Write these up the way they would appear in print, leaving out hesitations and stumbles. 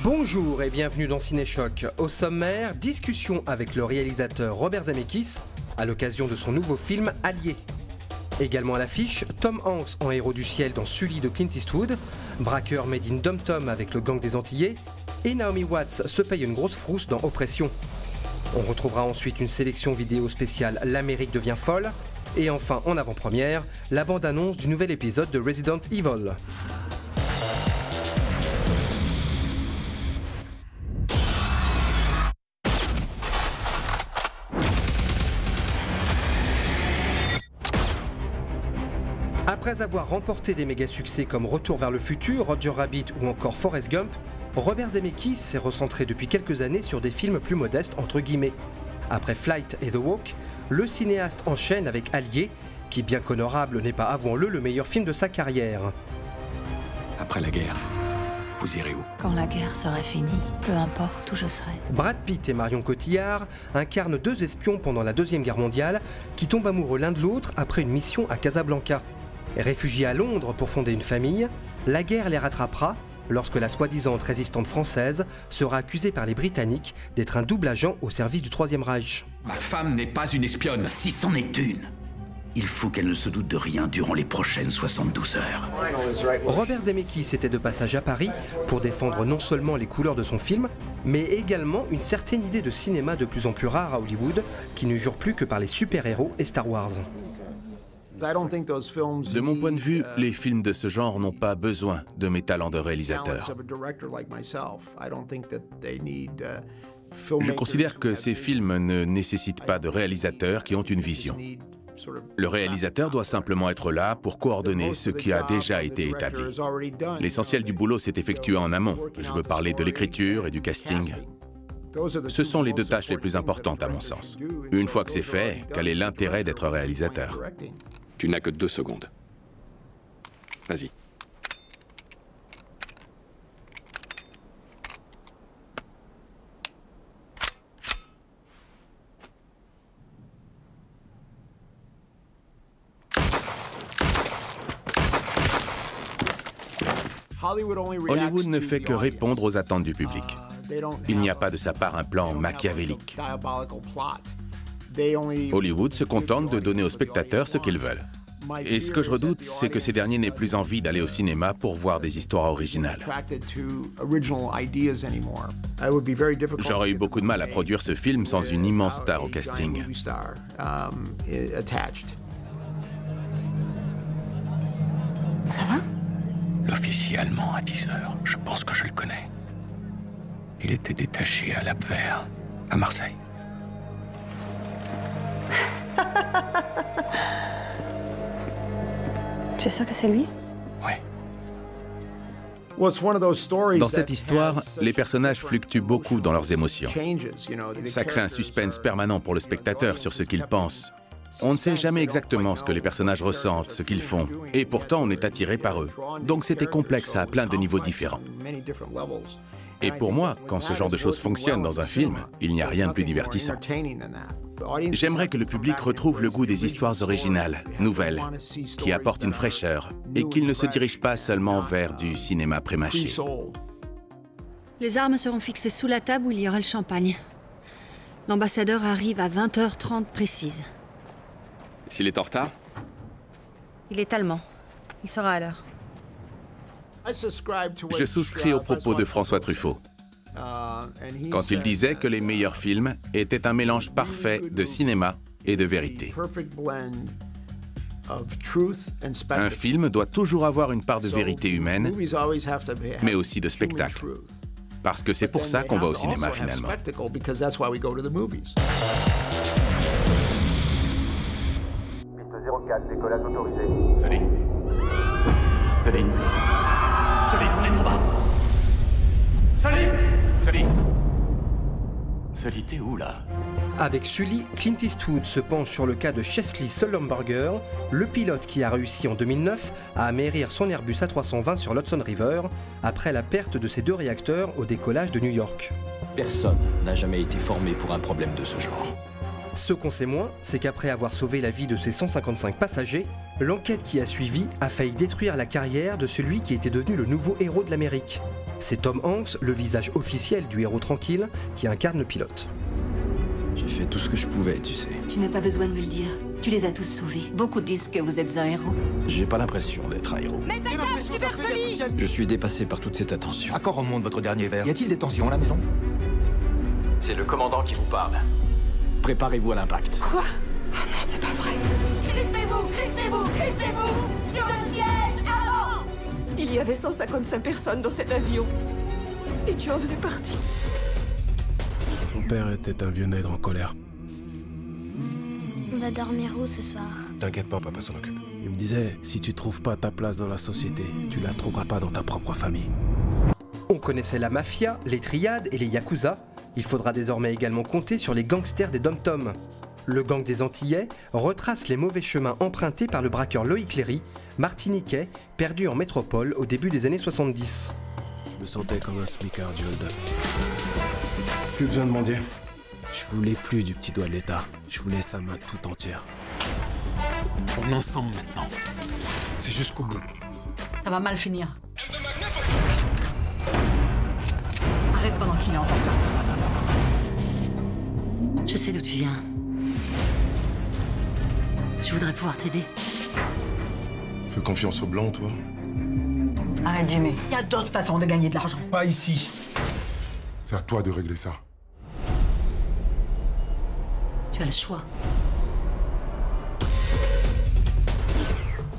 Bonjour et bienvenue dans Cinéchoc. Au sommaire, discussion avec le réalisateur Robert Zemeckis à l'occasion de son nouveau film Allié. Également à l'affiche, Tom Hanks en héros du ciel dans Sully de Clint Eastwood, braqueur made in Dom Tom avec le gang des Antillais, et Naomi Watts se paye une grosse frousse dans Oppression. On retrouvera ensuite une sélection vidéo spéciale L'Amérique devient folle, et enfin en avant-première, la bande-annonce du nouvel épisode de Resident Evil. Après avoir remporté des méga succès comme Retour vers le futur, Roger Rabbit ou encore Forrest Gump, Robert Zemeckis s'est recentré depuis quelques années sur des films plus modestes entre guillemets. Après Flight et The Walk, le cinéaste enchaîne avec Allié, qui bien qu'honorable n'est pas, avouons-le, le meilleur film de sa carrière. Après la guerre, vous irez où? Quand la guerre sera finie, peu importe où je serai. Brad Pitt et Marion Cotillard incarnent deux espions pendant la Deuxième Guerre mondiale qui tombent amoureux l'un de l'autre après une mission à Casablanca. Réfugiés à Londres pour fonder une famille, la guerre les rattrapera lorsque la soi-disant résistante française sera accusée par les Britanniques d'être un double agent au service du Troisième Reich. Ma femme n'est pas une espionne. Si c'en est une, il faut qu'elle ne se doute de rien durant les prochaines 72 heures. Robert Zemeckis était de passage à Paris pour défendre non seulement les couleurs de son film, mais également une certaine idée de cinéma de plus en plus rare à Hollywood, qui ne jure plus que par les super-héros et Star Wars. De mon point de vue, les films de ce genre n'ont pas besoin de mes talents de réalisateur. Je considère que ces films ne nécessitent pas de réalisateurs qui ont une vision. Le réalisateur doit simplement être là pour coordonner ce qui a déjà été établi. L'essentiel du boulot s'est effectué en amont. Je veux parler de l'écriture et du casting. Ce sont les deux tâches les plus importantes à mon sens. Une fois que c'est fait, quel est l'intérêt d'être réalisateur? Tu n'as que 2 secondes. Vas-y. Hollywood ne fait que répondre aux attentes du public. Il n'y a pas de sa part un plan machiavélique. Hollywood se contente de donner aux spectateurs ce qu'ils veulent. Et ce que je redoute, c'est que ces derniers n'aient plus envie d'aller au cinéma pour voir des histoires originales. J'aurais eu beaucoup de mal à produire ce film sans une immense star au casting. Ça va? L'officier allemand à 10 heures, je pense que je le connais. Il était détaché à l'Abwehr, à Marseille. Tu es sûr que c'est lui? Oui. Dans cette histoire, les personnages fluctuent beaucoup dans leurs émotions. Ça crée un suspense permanent pour le spectateur sur ce qu'il pense. On ne sait jamais exactement ce que les personnages ressentent, ce qu'ils font, et pourtant on est attiré par eux. Donc c'était complexe à plein de niveaux différents. Et pour moi, quand ce genre de choses fonctionne dans un film, il n'y a rien de plus divertissant. J'aimerais que le public retrouve le goût des histoires originales, nouvelles, qui apportent une fraîcheur, et qu'il ne se dirige pas seulement vers du cinéma prémâché. Les armes seront fixées sous la table où il y aura le champagne. L'ambassadeur arrive à 20h30 précise. S'il est en retard? Il est allemand. Il sera à l'heure. Je souscris aux propos de François Truffaut, quand il disait que les meilleurs films étaient un mélange parfait de cinéma et de vérité. Un film doit toujours avoir une part de vérité humaine, mais aussi de spectacle. Parce que c'est pour ça qu'on va au cinéma finalement. Piste 04, décollage autorisé. Salut. Salut. Salut, on est trop bas. Salut. Salut. Salut, t'es où là? Avec Sully, Clint Eastwood se penche sur le cas de Chesley Sullenberger, le pilote qui a réussi en 2009 à amérir son Airbus A320 sur l'Hudson River après la perte de ses 2 réacteurs au décollage de New York. Personne n'a jamais été formé pour un problème de ce genre. Ce qu'on sait moins, c'est qu'après avoir sauvé la vie de ses 155 passagers, l'enquête qui a suivi a failli détruire la carrière de celui qui était devenu le nouveau héros de l'Amérique. C'est Tom Hanks, le visage officiel du héros tranquille, qui incarne le pilote. J'ai fait tout ce que je pouvais, tu sais. Tu n'as pas besoin de me le dire. Tu les as tous sauvés. Beaucoup disent que vous êtes un héros. J'ai pas l'impression d'être un héros. Mais ta gueule, super solide! Je suis dépassé par toute cette attention. À quand remonte votre dernier verre? Y a-t-il des tensions à la maison? C'est le commandant qui vous parle. Préparez-vous à l'impact. Quoi? Ah non, c'est pas vrai. Crispez-vous, crispez-vous, crispez-vous! Sur le siège, avant! Il y avait 155 personnes dans cet avion. Et tu en faisais partie. Mon père était un vieux nègre en colère. On va dormir où ce soir? T'inquiète pas, papa s'en occupe. Il me disait, si tu trouves pas ta place dans la société, tu la trouveras pas dans ta propre famille. On connaissait la mafia, les triades et les yakuza. Il faudra désormais également compter sur les gangsters des dom-toms. Le gang des Antillais retrace les mauvais chemins empruntés par le braqueur Loïc Léry, martiniquais, perdu en métropole au début des années 70. Je me sentais comme un smicard du hold-up. Plus besoin de mendier. Je voulais plus du petit doigt de l'État. Je voulais sa main tout entière. On est ensemble maintenant. C'est jusqu'au bout. Ça va mal finir. Arrête pendant qu'il est en portable. Je sais d'où tu viens. Je voudrais pouvoir t'aider. Fais confiance aux blancs, toi. Arrête, Jimmy. Il y a d'autres façons de gagner de l'argent. Pas ici. C'est à toi de régler ça. Tu as le choix.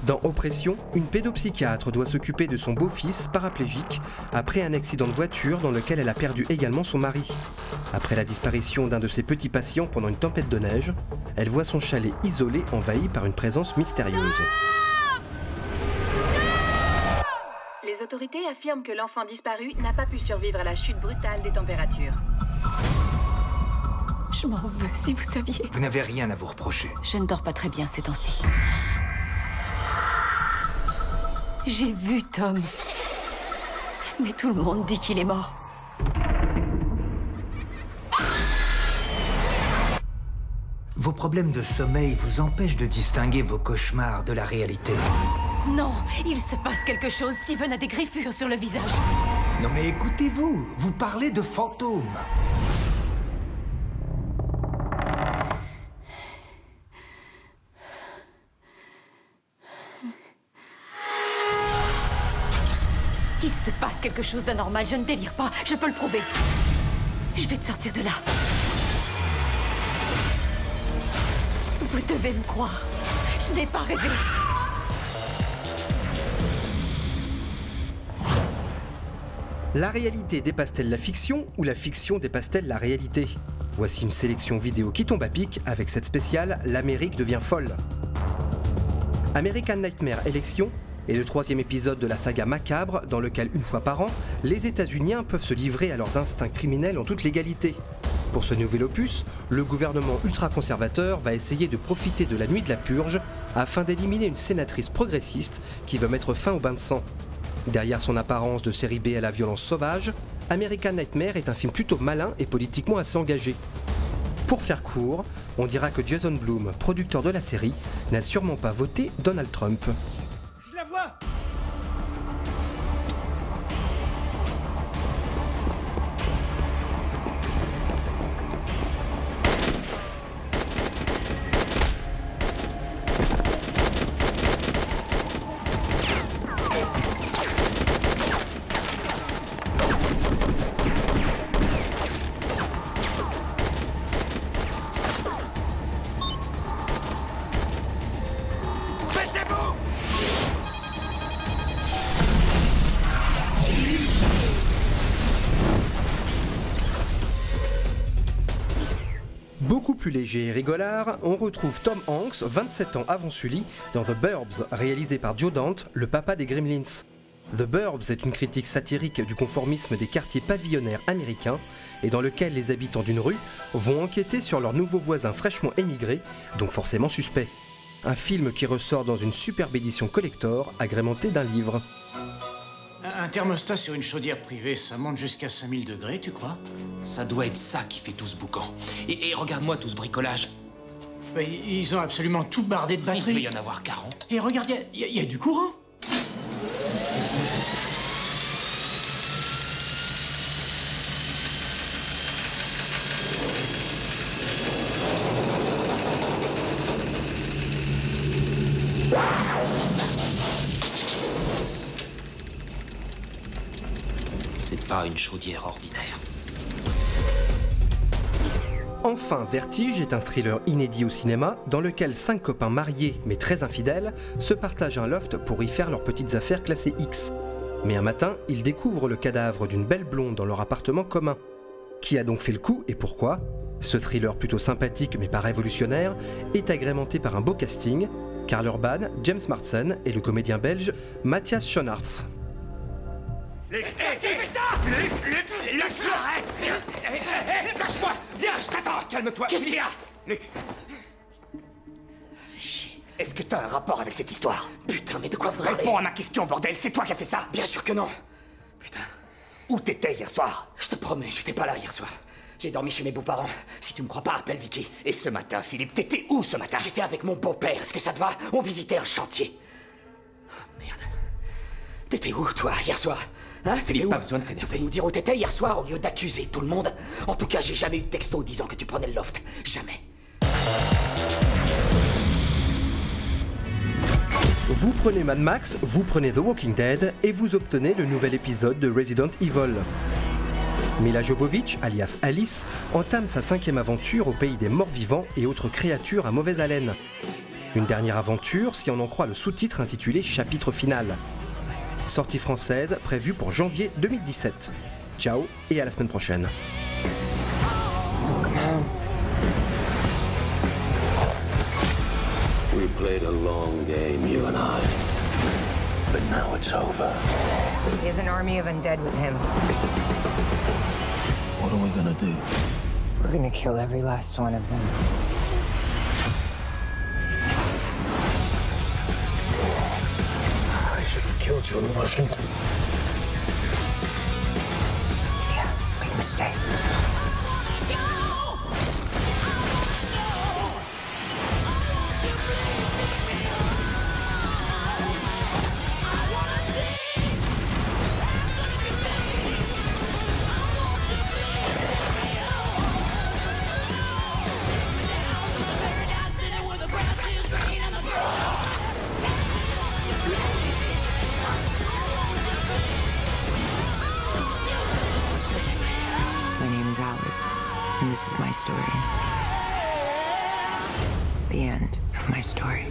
Dans Oppression, une pédopsychiatre doit s'occuper de son beau-fils paraplégique après un accident de voiture dans lequel elle a perdu également son mari. Après la disparition d'un de ses petits patients pendant une tempête de neige, elle voit son chalet isolé envahi par une présence mystérieuse. Les autorités affirment que l'enfant disparu n'a pas pu survivre à la chute brutale des températures. Je m'en veux, si vous saviez. Vous n'avez rien à vous reprocher. Je ne dors pas très bien ces temps-ci. J'ai vu Tom. Mais tout le monde dit qu'il est mort. Vos problèmes de sommeil vous empêchent de distinguer vos cauchemars de la réalité. Non, il se passe quelque chose. Steven a des griffures sur le visage. Non mais écoutez-vous, vous parlez de fantômes. Il se passe quelque chose d'anormal, je ne délire pas, je peux le prouver. Je vais te sortir de là. Vous devez me croire, je n'ai pas rêvé. La réalité dépasse-t-elle la fiction ou la fiction dépasse-t-elle la réalité? Voici une sélection vidéo qui tombe à pic avec cette spéciale « L'Amérique devient folle ». American Nightmare Élection est le troisième épisode de la saga macabre dans lequel, une fois par an, les États-Unis peuvent se livrer à leurs instincts criminels en toute légalité. Pour ce nouvel opus, le gouvernement ultra-conservateur va essayer de profiter de la nuit de la purge afin d'éliminer une sénatrice progressiste qui veut mettre fin au bain de sang. Derrière son apparence de série B à la violence sauvage, American Nightmare est un film plutôt malin et politiquement assez engagé. Pour faire court, on dira que Jason Blum, producteur de la série, n'a sûrement pas voté Donald Trump. Je la vois! Beaucoup plus léger et rigolard, on retrouve Tom Hanks, 27 ans avant Sully, dans The Burbs, réalisé par Joe Dante, le papa des Gremlins. The Burbs est une critique satirique du conformisme des quartiers pavillonnaires américains et dans lequel les habitants d'une rue vont enquêter sur leurs nouveaux voisins fraîchement émigrés, donc forcément suspects. Un film qui ressort dans une superbe édition collector agrémentée d'un livre. Un thermostat sur une chaudière privée, ça monte jusqu'à 5000 degrés, tu crois? Ça doit être ça qui fait tout ce boucan. Et regarde-moi tout ce bricolage. Ils ont absolument tout bardé de batteries. Il devait y en avoir 40. Et regarde, il y a du courant. pas une chaudière ordinaire. Enfin, Vertige est un thriller inédit au cinéma dans lequel 5 copains mariés mais très infidèles se partagent un loft pour y faire leurs petites affaires classées X. Mais un matin, ils découvrent le cadavre d'une belle blonde dans leur appartement commun. Qui a donc fait le coup et pourquoi? Ce thriller plutôt sympathique mais pas révolutionnaire est agrémenté par un beau casting, Karl Urban, James Marsden et le comédien belge Matthias Schoenaerts. Tu fais ça! Lâche-le! Arrête! Lâche-moi! Viens, je t'attends! Calme-toi! Qu'est-ce qu'il y a? Luc! Fais chier. Est-ce que t'as un rapport avec cette histoire? Putain, mais de quoi vous parlez? Réponds à ma question, bordel! C'est toi qui as fait ça? Bien sûr que non! Putain. Où t'étais hier soir? Je te promets, j'étais pas là hier soir. J'ai dormi chez mes beaux-parents. Si tu me crois pas, appelle Vicky. Et ce matin, Philippe, t'étais où ce matin? J'étais avec mon beau-père. Est-ce que ça te va? On visitait un chantier. Merde. T'étais où, toi, hier soir? Hein? Philippe, pas besoin de t'aider. Tu veux nous dire où t'étais hier soir au lieu d'accuser tout le monde? En tout cas, j'ai jamais eu de texto disant que tu prenais le loft. Jamais. Vous prenez Mad Max, vous prenez The Walking Dead et vous obtenez le nouvel épisode de Resident Evil. Milla Jovovich, alias Alice, entame sa 5e aventure au pays des morts-vivants et autres créatures à mauvaise haleine. Une dernière aventure si on en croit le sous-titre intitulé Chapitre final. Sortie française prévue pour janvier 2017. Ciao et à la semaine prochaine. We played a long game, you and I. But now it's over. He has an army of undead with him. What are we gonna do? We're gonna kill every last one of them. I should have killed you in Washington. Yeah, make a mistake. My name is Alice, and this is my story. The end of my story.